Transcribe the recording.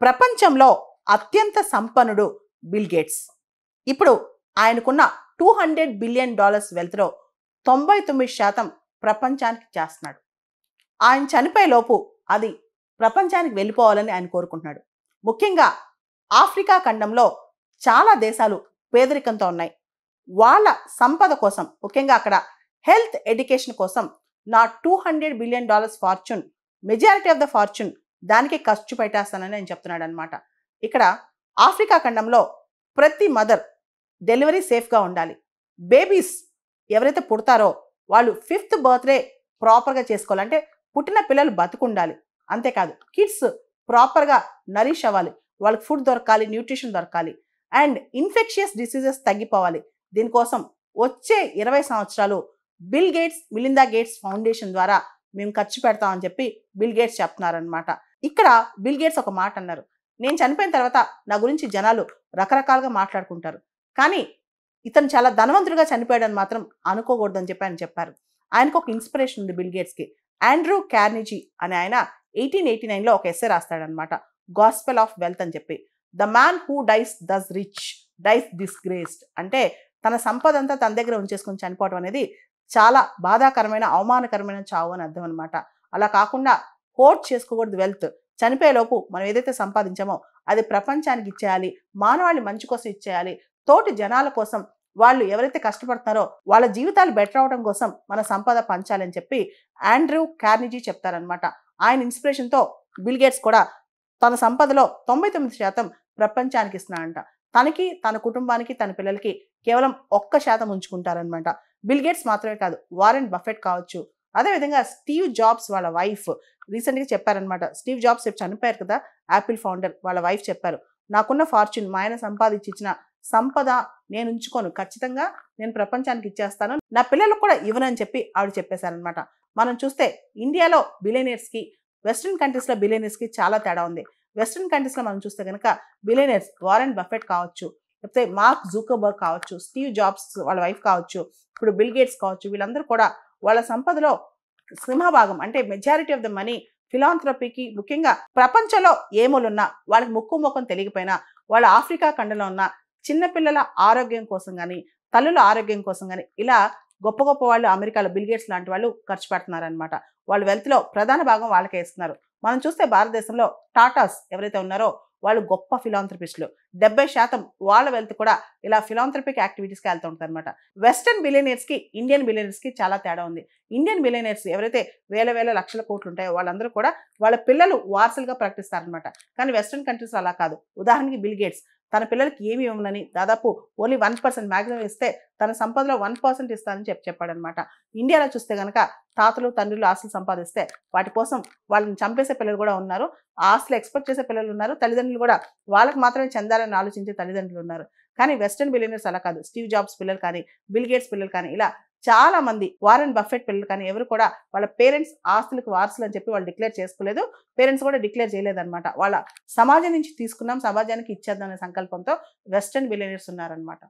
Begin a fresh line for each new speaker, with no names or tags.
ప్రపంచంలో అత్యంత సంపన్నుడు బిల్ గేట్స్. ఇప్పుడు ఆయనకున్న $200 బిలియన్ వెల్త్లో 99% ప్రపంచానికి చేస్తున్నాడు. ఆయన చనిపోయే లోపు అది ప్రపంచానికి వెళ్ళిపోవాలని ఆయన కోరుకుంటున్నాడు. ముఖ్యంగా ఆఫ్రికా ఖండంలో చాలా దేశాలు పేదరికంతో ఉన్నాయి. వాళ్ళ సంపద కోసం, ముఖ్యంగా అక్కడ హెల్త్ ఎడ్యుకేషన్ కోసం నా $200 billion fortune, majority of the fortune దానికి ఖర్చు పెట్టేస్తానని ఆయన చెప్తున్నాడు అనమాట. ఇక్కడ ఆఫ్రికా ఖండంలో ప్రతి మదర్ డెలివరీ సేఫ్గా ఉండాలి. బేబీస్ ఎవరైతే పుడతారో వాళ్ళు 5th బర్త్డే ప్రాపర్గా చేసుకోవాలి. అంటే పుట్టిన పిల్లలు బతుకుండాలి. అంతేకాదు కిడ్స్ ప్రాపర్గా నరిష్ అవ్వాలి, వాళ్ళకి ఫుడ్ దొరకాలి, న్యూట్రిషన్ దొరకాలి, అండ్ ఇన్ఫెక్షియస్ డిసీజెస్ తగ్గిపోవాలి. దీనికోసం వచ్చే 20 సంవత్సరాలు bill gates, Melinda gates foundation ద్వారా మేము ఖర్చు పెడతామని చెప్పి బిల్ గేట్స్ చెప్తున్నారనమాట. ఇక్కడ బిల్ గేట్స్ ఒక మాట అన్నారు, నేను చనిపోయిన తర్వాత నా గురించి జనాలు రకరకాలుగా మాట్లాడుకుంటారు, కానీ ఇతను చాలా ధనవంతుడిగా చనిపోయాడని మాత్రం అనుకోకూడదని చెప్పి ఆయన చెప్పారు. ఆయనకు ఒక ఇన్స్పిరేషన్ ఉంది బిల్ గేట్స్కి. ఆండ్రూ కార్నెగీ అనే ఆయన 1889లో ఒక ఎస్సే రాస్తాడనమాట, గాస్పెల్ ఆఫ్ వెల్త్ అని చెప్పి. The man who dies thus rich dies disgraced. అంటే తన సంపద అంతా తన దగ్గర ఉంచేసుకొని చనిపోవడం అనేది చాలా బాధాకరమైన, అవమానకరమైన చావు అని అర్థం అనమాట. అలా కాకుండా హోర్డ్ చేసుకోకూడదు వెల్త్. చనిపోయేలోపు మనం ఏదైతే సంపాదించామో అది ప్రపంచానికి ఇచ్చేయాలి, మానవాళి మంచి కోసం ఇచ్చేయాలి, తోటి జనాల కోసం, వాళ్ళు ఎవరైతే కష్టపడుతున్నారో వాళ్ళ జీవితాలు బెటర్ అవడం కోసం మన సంపద పంచాలని చెప్పి ఆండ్రూ కార్నెగీ చెప్తారనమాట. ఆయన ఇన్స్పిరేషన్తో బిల్ గేట్స్ కూడా తన సంపదలో 99% ప్రపంచానికి ఇస్తున్నాడంట. తనకి, తన కుటుంబానికి, తన పిల్లలకి కేవలం 1% ఉంచుకుంటారనమాట. బిల్ గేట్స్ మాత్రమే కాదు, వారెన్ బఫెట్ కావచ్చు, అదేవిధంగా స్టీవ్ జాబ్స్ వాళ్ళ వైఫ్ రీసెంట్గా చెప్పారనమాట. స్టీవ్ జాబ్స్ చనిపోయారు కదా, యాపిల్ ఫౌండర్, వాళ్ళ వైఫ్ చెప్పారు, నాకున్న ఫార్చ్యూన్, మా ఆయన సంపాదించి ఇచ్చిన సంపద నేను ఉంచుకోను, ఖచ్చితంగా నేను ప్రపంచానికి ఇచ్చేస్తాను, నా పిల్లలకు కూడా ఇవ్వనని చెప్పి ఆవిడ చెప్పేశారనమాట. మనం చూస్తే ఇండియాలో బిలియనీర్స్కి, వెస్ట్రన్ కంట్రీస్లో బిలియనీర్స్కి చాలా తేడా ఉంది. వెస్ట్రన్ కంట్రీస్లో మనం చూస్తే కనుక బిలియనీర్స్ వారెన్ బఫెట్ కావచ్చు, లేకపోతే మార్క్ జూకర్బర్గ్ కావచ్చు, స్టీవ్ జాబ్స్ వాళ్ళ వైఫ్ కావచ్చు, ఇప్పుడు బిల్ గేట్స్ కావచ్చు, వీళ్ళందరూ కూడా వాళ్ళ సంపదలో సింహభాగం, అంటే మెజారిటీ ఆఫ్ ద మనీ ఫిలాంథ్రపీకి, ముఖ్యంగా ప్రపంచంలో ఏములున్నా వాళ్ళకి ముక్కు ముఖం తెలియకపోయినా వాళ్ళ ఆఫ్రికా ఖండంలో ఉన్న చిన్నపిల్లల ఆరోగ్యం కోసం కానీ, తల్లుల ఆరోగ్యం కోసం కానీ, ఇలా గొప్ప గొప్ప వాళ్ళు అమెరికాలో బిల్ గేట్స్ లాంటి వాళ్ళు ఖర్చు పెడుతున్నారనమాట. వాళ్ళ వెల్త్లో ప్రధాన భాగం వాళ్ళకే ఇస్తున్నారు. మనం చూస్తే భారతదేశంలో టాటాస్ ఎవరైతే ఉన్నారో వాళ్ళు గొప్ప ఫిలాంథ్రపిస్టులు. 70% వాళ్ళ వెల్త్ కూడా ఇలా ఫిలాంథ్రపిక్ యాక్టివిటీస్కి వెళ్తూ ఉంటారు అనమాట. వెస్టర్న్ బిలియనీర్స్కి, ఇండియన్ బిలియనీర్స్కి చాలా తేడా ఉంది. ఇండియన్ బిలియనీర్స్ ఎవరైతే వేల లక్షల కోట్లు ఉంటాయో వాళ్ళందరూ కూడా వాళ్ళ పిల్లలు వారసులుగా ప్రకటిస్తారనమాట. కానీ వెస్టర్న్ కంట్రీస్ అలా కాదు. ఉదాహరణకి బిల్ గేట్స్ తన పిల్లలకి ఏమి ఇవ్వనని, దాదాపు ఓన్లీ 1% మ్యాక్సిమం ఇస్తే తన సంపదలో 1% ఇస్తానని చెప్పాడనమాట. ఇండియాలో చూస్తే కనుక తాతలు, తండ్రులు ఆస్తులు సంపాదిస్తే వాటి కోసం వాళ్ళని చంపేసే పిల్లలు కూడా ఉన్నారు, ఆస్తులు ఎక్స్పెక్ట్ చేసే పిల్లలు ఉన్నారు, తల్లిదండ్రులు కూడా వాళ్ళకి మాత్రమే చెందాలని ఆలోచించే తల్లిదండ్రులు ఉన్నారు. కానీ వెస్టర్న్ బిలియనర్స్ అలా కాదు. స్టీవ్ జాబ్స్ పిల్లలు కానీ, బిల్ గేట్స్ పిల్లలు కానీ, ఇలా చాలా మంది, వారెన్ బఫెట్ పిల్లలు కానీ ఎవరు కూడా వాళ్ళ పేరెంట్స్ ఆస్తులకు వారసులు అని చెప్పి వాళ్ళు డిక్లేర్ చేసుకోలేదు. పేరెంట్స్ కూడా డిక్లేర్ చేయలేదన్నమాట. వాళ్ళ సమాజం నుంచి తీసుకున్నాం, సమాజానికి ఇచ్చేద్దాం అనే సంకల్పంతో వెస్టర్న్ బిలియనర్స్ ఉన్నారనమాట.